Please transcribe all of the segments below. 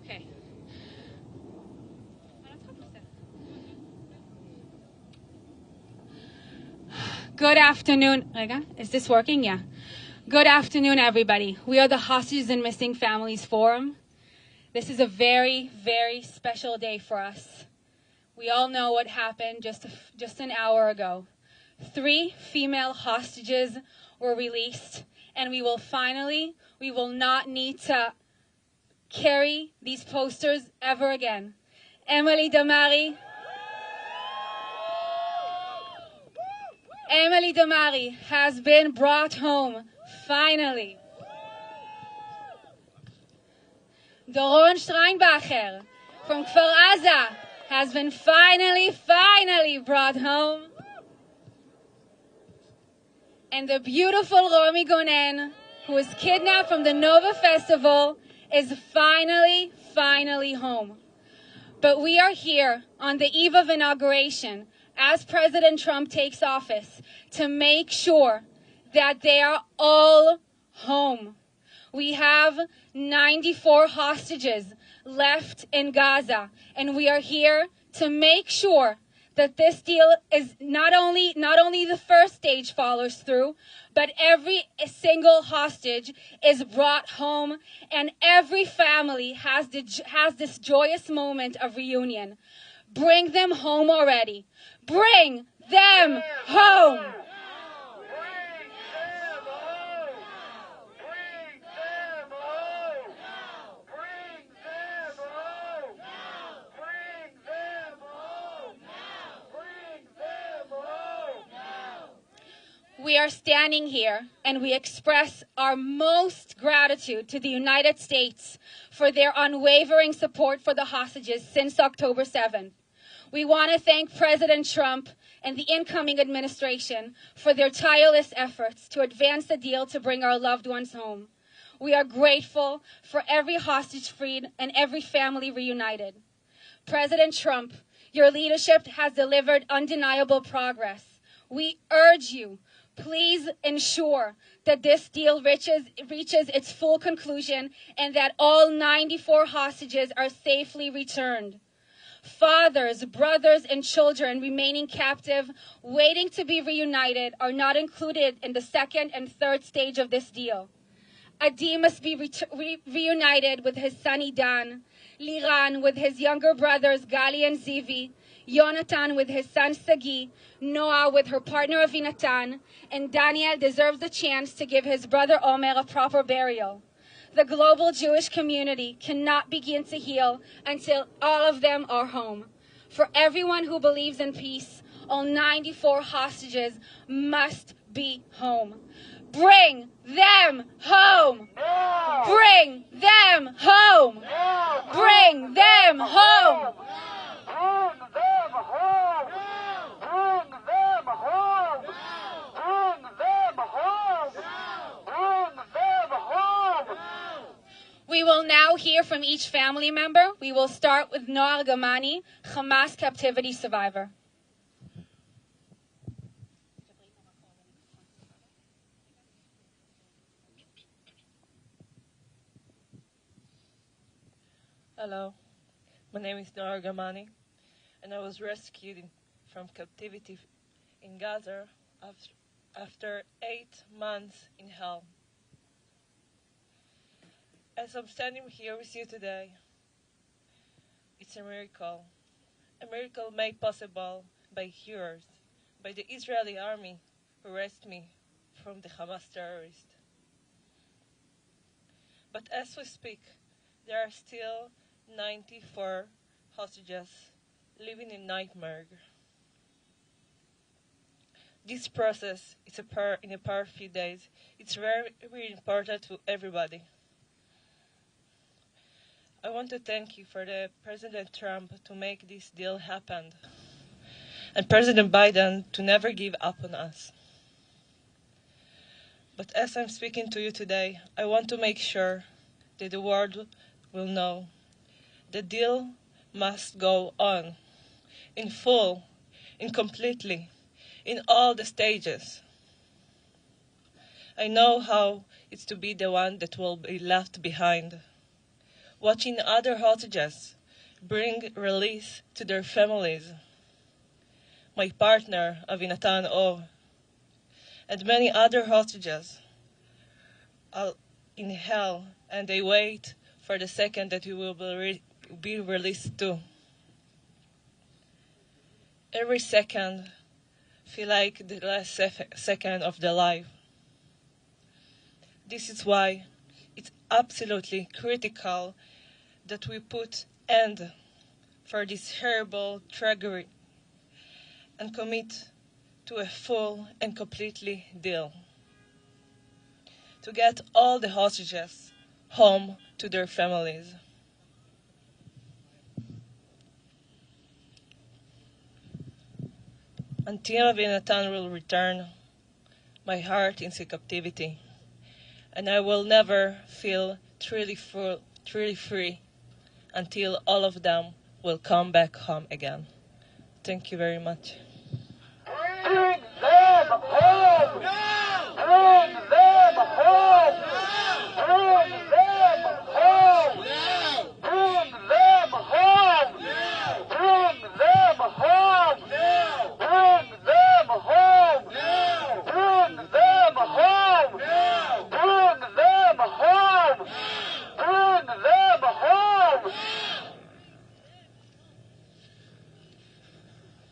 Okay. Good afternoon. Is this working? Yeah. Good afternoon, everybody. We are the Hostages and Missing Families Forum. This is a very, very special day for us. We all know what happened just an hour ago. 3 female hostages were released, and we will not need to carry these posters ever again. Emily Damari has been brought home, finally. Doron Steinbacher from Kfar Aza has been finally brought home. And the beautiful Romy Gonen, who was kidnapped from the Nova Festival, is finally home. But we are here on the eve of inauguration, as President Trump takes office, to make sure that they are all home. We have 94 hostages left in Gaza, and we are here to make sure that this deal is not only the first stage follows through, but every single hostage is brought home, and every family has this joyous moment of reunion. Bring them home already. Bring them home. We are standing here and we express our most gratitude to the United States for their unwavering support for the hostages since October 7th. We want to thank President Trump and the incoming administration for their tireless efforts to advance the deal to bring our loved ones home. We are grateful for every hostage freed and every family reunited. President Trump, your leadership has delivered undeniable progress. We urge you, please ensure that this deal reaches its full conclusion and that all 94 hostages are safely returned. Fathers, brothers, and children remaining captive, waiting to be reunited, are not included in the second and third stage of this deal. Adi must be reunited with his son Idan, Liran with his younger brothers Gali and Zivi, Yonatan with his son Sagi, Noah with her partner Avinatan, and Daniel deserves the chance to give his brother Omer a proper burial. The global Jewish community cannot begin to heal until all of them are home. For everyone who believes in peace, all 94 hostages must be home. Bring them home! Bring them home! Bring them home! We will now hear from each family member. We will start with Noah Argamani, Hamas captivity survivor. Hello, my name is Noah Argamani, and I was rescued from captivity in Gaza after 8 months in hell. As I'm standing here with you today, it's a miracle made possible by heroes, by the Israeli army who rescued me from the Hamas terrorists. But as we speak, there are still 94 hostages living in nightmare. This process is in a few days. It's very, very important to everybody. I want to thank you for the President Trump to make this deal happen, and President Biden to never give up on us. But as I'm speaking to you today, I want to make sure that the world will know the deal must go on, in full, in completely, in all the stages. I know how it's to be the one that will be left behind. watching other hostages bring release to their families. My partner, Avinatan Or, and many other hostages are in hell, and they wait for the second that you will be released too. Every second feel like the last second of their life. This is why it's absolutely critical that we put end for this horrible tragedy and commit to a full and completely deal to get all the hostages home to their families. Until Avinatan will return, my heart is in captivity, and I will never feel truly free until all of them will come back home again. Thank you very much. Bring them home! Bring them home! Bring them home! Bring them home! Bring them home! Bring them home! Bring them home! Bring them home! Bring them home!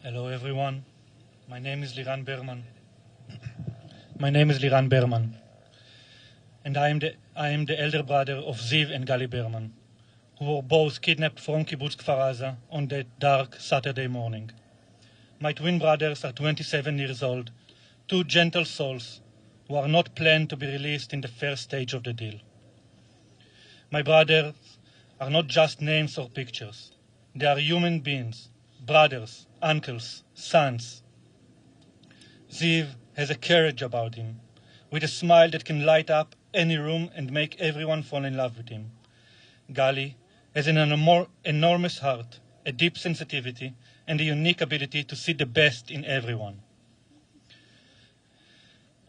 Hello everyone. My name is Liran Berman. My name is Liran Berman, and I am the elder brother of Ziv and Gali Berman, who were both kidnapped from Kibbutz Kfar Aza on that dark Saturday morning. My twin brothers are 27 years old, two gentle souls who are not planned to be released in the first stage of the deal. My brothers are not just names or pictures. They are human beings, brothers, uncles, sons. Ziv has a courage about him, with a smile that can light up any room and make everyone fall in love with him. Gali has an enormous heart, a deep sensitivity, and a unique ability to see the best in everyone.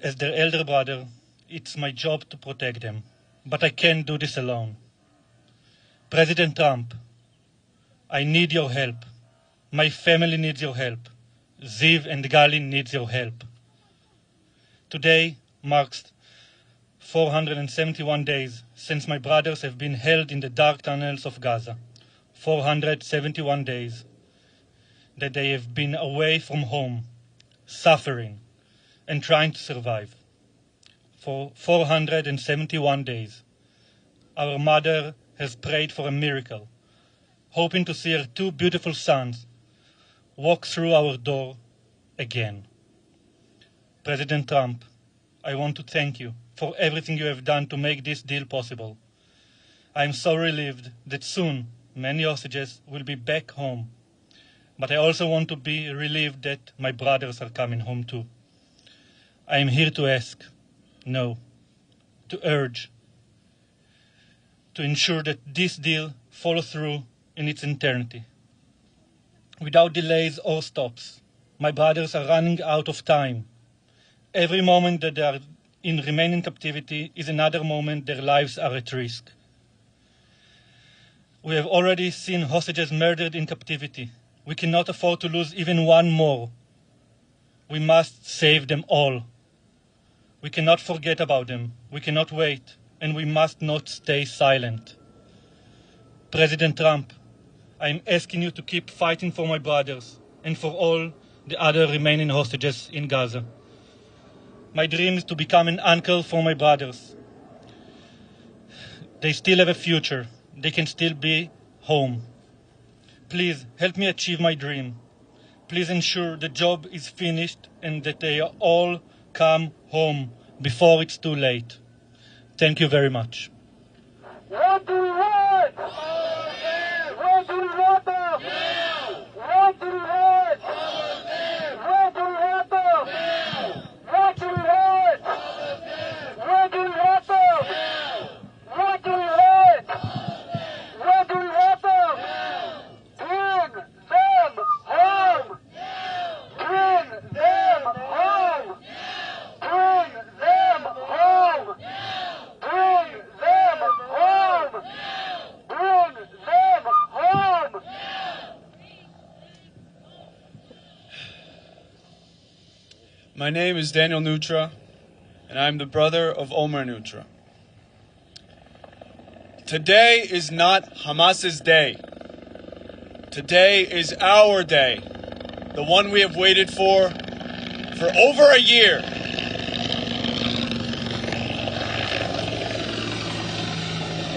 As their elder brother, it's my job to protect them, but I can't do this alone. President Trump, I need your help. My family needs your help. Ziv and Gali needs your help. Today marks 471 days since my brothers have been held in the dark tunnels of Gaza. 471 days that they have been away from home, suffering, and trying to survive. For 471 days, our mother has prayed for a miracle, hoping to see her two beautiful sons walk through our door again. President Trump, I want to thank you for everything you have done to make this deal possible. I am so relieved that soon many hostages will be back home, but I also want to be relieved that my brothers are coming home too. I am here to ask, no, to urge, to ensure that this deal follows through in its entirety. Without delays or stops, my brothers are running out of time. Every moment that they are in remaining captivity is another moment their lives are at risk. We have already seen hostages murdered in captivity. We cannot afford to lose even one more. We must save them all. We cannot forget about them. We cannot wait, and we must not stay silent. President Trump, I am asking you to keep fighting for my brothers and for all the other remaining hostages in Gaza. My dream is to become an uncle for my brothers. They still have a future. They can still be home. Please help me achieve my dream. Please ensure the job is finished and that they all come home before it's too late. Thank you very much. What do you want? What do you want them? What do you want? What do you want them? What do you want? What do you want them? What do you want? What do you want them? Bring them home! Bring them home! Bring them home! Bring them home! Bring My name is Daniel Nutra, and I'm the brother of Omer Nutra. Today is not Hamas's day. Today is our day, the one we have waited for over a year.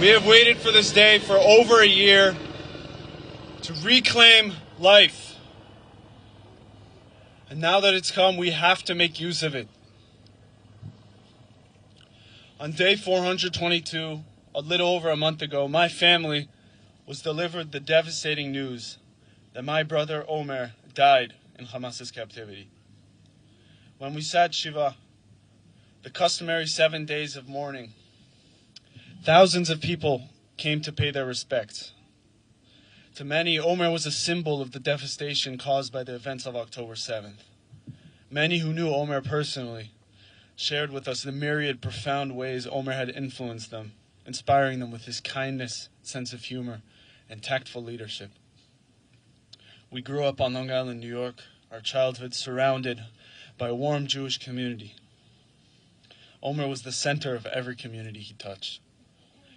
We have waited for this day for over a year to reclaim life. And now that it's come, we have to make use of it. On day 422, a little over a month ago, my family was delivered the devastating news that my brother Omer died in Hamas's captivity. When we sat Shiva, the customary 7 days of mourning, thousands of people came to pay their respects. To many, Omer was a symbol of the devastation caused by the events of October 7th. Many who knew Omer personally shared with us the myriad profound ways Omer had influenced them, inspiring them with his kindness, sense of humor, and tactful leadership. We grew up on Long Island, New York, our childhood surrounded by a warm Jewish community. Omer was the center of every community he touched.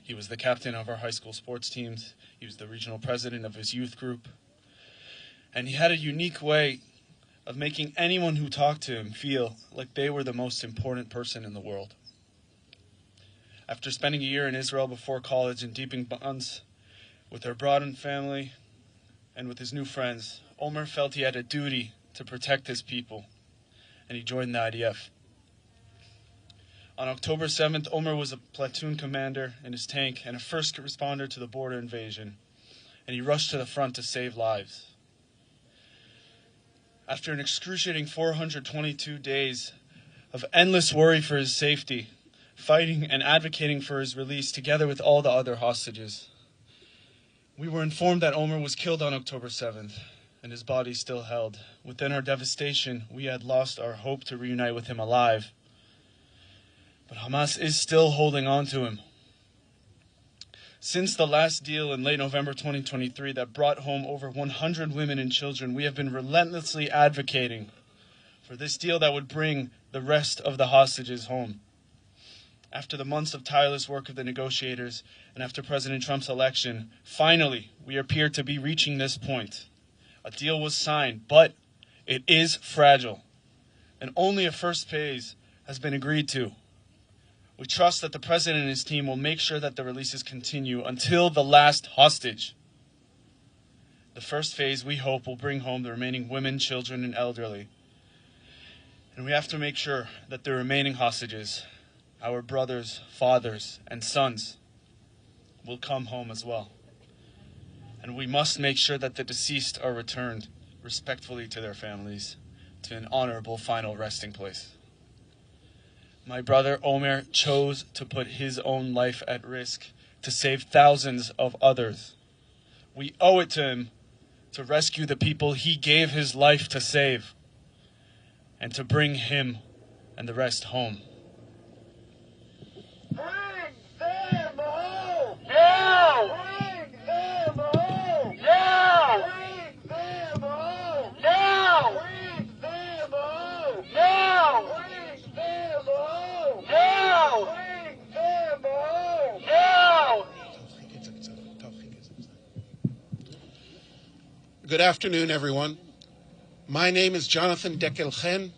He was the captain of our high school sports teams. He was the regional president of his youth group. And he had a unique way of making anyone who talked to him feel like they were the most important person in the world. After spending a year in Israel before college and deepening bonds with our broadened family and with his new friends, Omer felt he had a duty to protect his people, and he joined the IDF. On October 7th, Omer was a platoon commander in his tank and a first responder to the border invasion, and he rushed to the front to save lives. After an excruciating 422 days of endless worry for his safety, fighting and advocating for his release together with all the other hostages, we were informed that Omer was killed on October 7th, and his body still held. Within our devastation, we had lost our hope to reunite with him alive. But Hamas is still holding on to him. Since the last deal in late November 2023 that brought home over 100 women and children, we have been relentlessly advocating for this deal that would bring the rest of the hostages home. After the months of tireless work of the negotiators and after President Trump's election, finally, we appear to be reaching this point. A deal was signed, but it is fragile, and only a first phase has been agreed to. We trust that the President and his team will make sure that the releases continue until the last hostage. The first phase, we hope, will bring home the remaining women, children, and elderly. And we have to make sure that the remaining hostages, our brothers, fathers, and sons, will come home as well. And we must make sure that the deceased are returned respectfully to their families, to an honorable final resting place. My brother Omer chose to put his own life at risk to save thousands of others. We owe it to him to rescue the people he gave his life to save and to bring him and the rest home. Bring them home! Now! Bring them home! Now! Bring them home! Now! Bring them home! Now! Bring them home! Now! Bring them home! Now! Good afternoon, everyone. My name is Jonathan Dekelchen,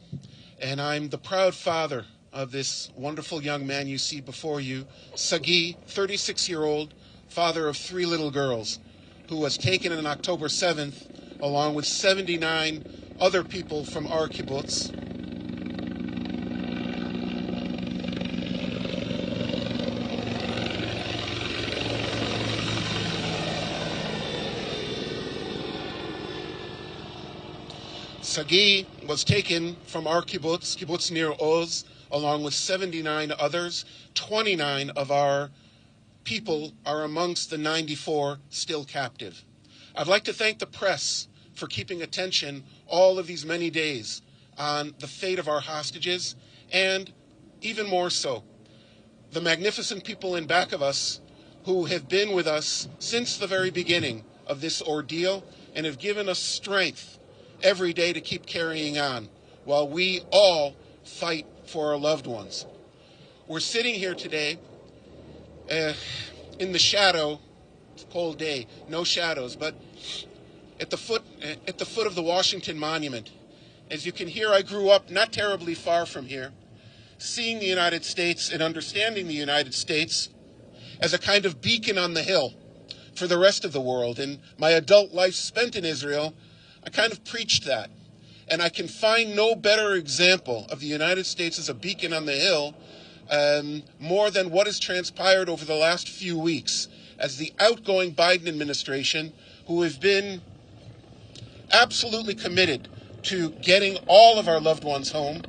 and I'm the proud father of this wonderful young man you see before you, Sagi, 36-year-old, father of 3 little girls, who was taken on October 7th, along with 79 other people from our kibbutz. Sagi was taken from our kibbutz near Oz, along with 79 others. 29 of our people are amongst the 94 still captive. I'd like to thank the press for keeping attention all of these many days on the fate of our hostages, and even more so, the magnificent people in back of us who have been with us since the very beginning of this ordeal and have given us strength every day to keep carrying on. while we all fight for our loved ones. We're sitting here today in the shadow. It's a cold day, no shadows, but at the foot of the Washington Monument. As you can hear, I grew up not terribly far from here, seeing the United States and understanding the United States as a kind of beacon on the hill for the rest of the world. In my adult life spent in Israel, I kind of preached that. And I can find no better example of the United States as a beacon on the hill more than what has transpired over the last few weeks as the outgoing Biden administration, who have been absolutely committed to getting all of our loved ones home,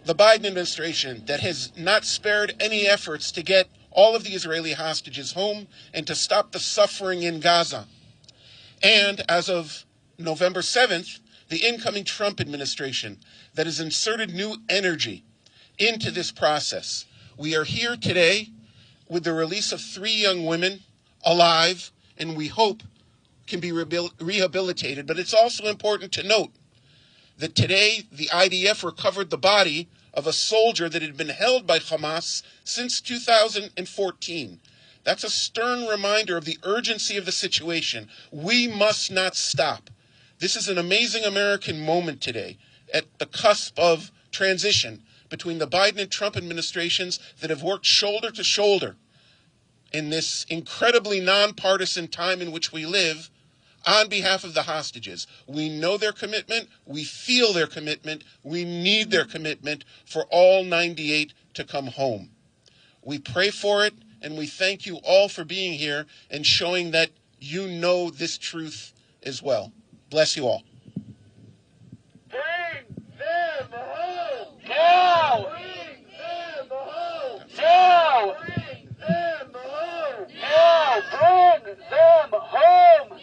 the Biden administration that has not spared any efforts to get all of the Israeli hostages home and to stop the suffering in Gaza. And as of November 7th, the incoming Trump administration that has inserted new energy into this process. We are here today with the release of 3 young women alive, and we hope can be rehabilitated. But it's also important to note that today the IDF recovered the body of a soldier that had been held by Hamas since 2014. That's a stern reminder of the urgency of the situation. We must not stop. This is an amazing American moment today at the cusp of transition between the Biden and Trump administrations that have worked shoulder to shoulder in this incredibly nonpartisan time in which we live on behalf of the hostages. We know their commitment. We feel their commitment. We need their commitment for all 98 to come home. We pray for it, and we thank you all for being here and showing that you know this truth as well. Bless you all. Bring them home! Now! Bring them home! Now! Bring them home! Now! Bring them home!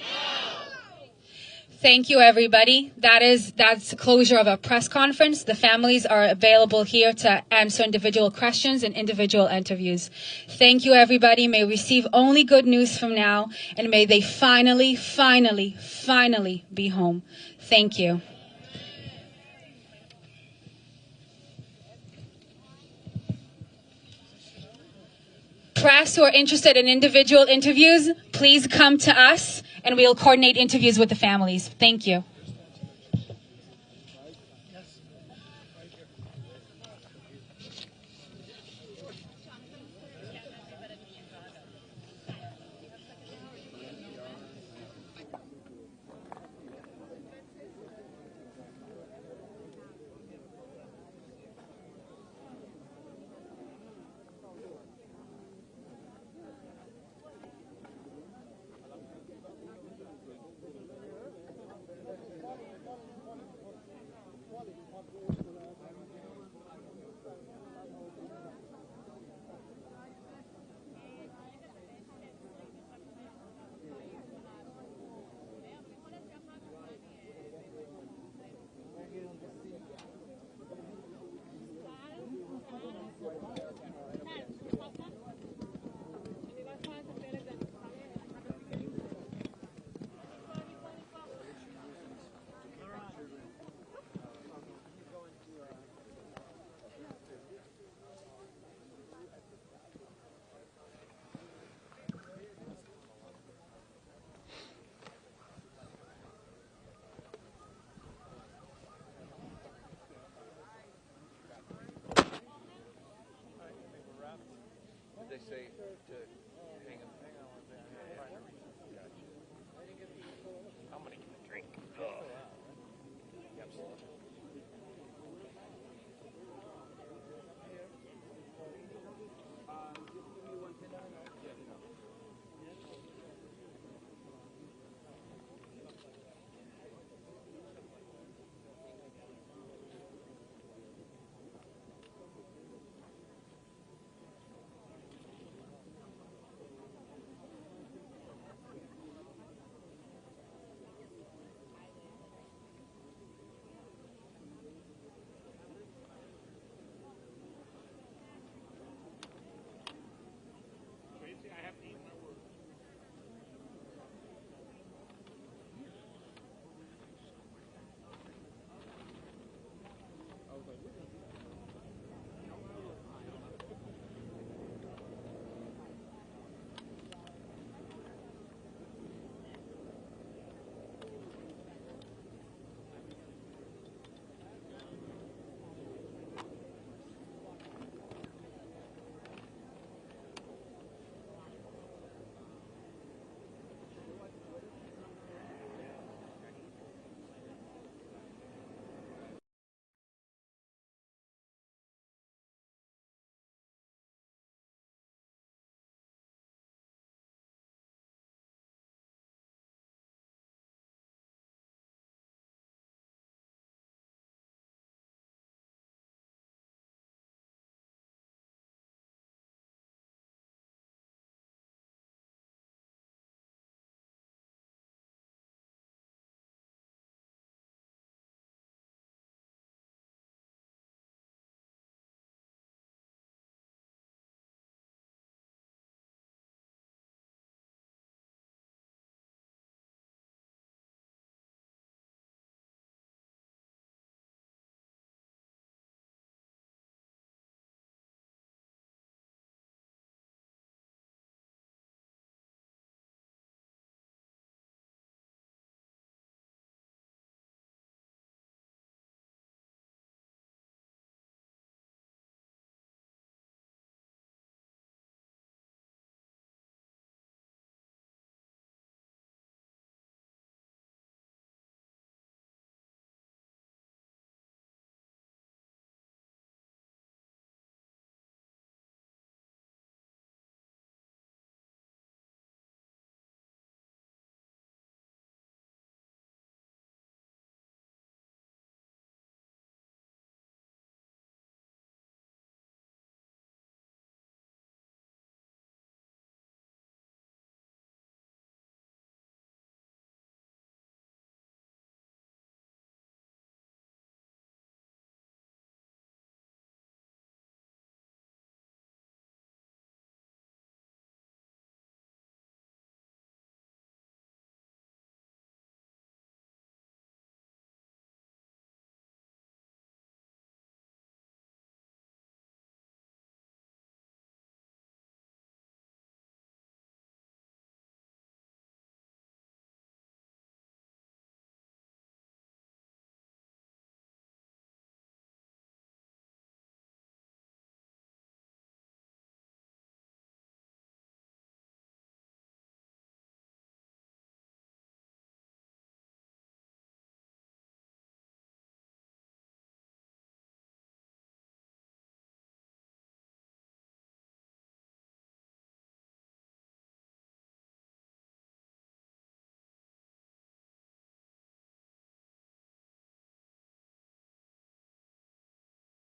Thank you, everybody. That's the closure of a press conference. The families are available here to answer individual questions and individual interviews. Thank you, everybody. May receive only good news from now, and may they finally, finally, finally be home. Thank you. Press who are interested in individual interviews, please come to us and we'll coordinate interviews with the families. Thank you. They say to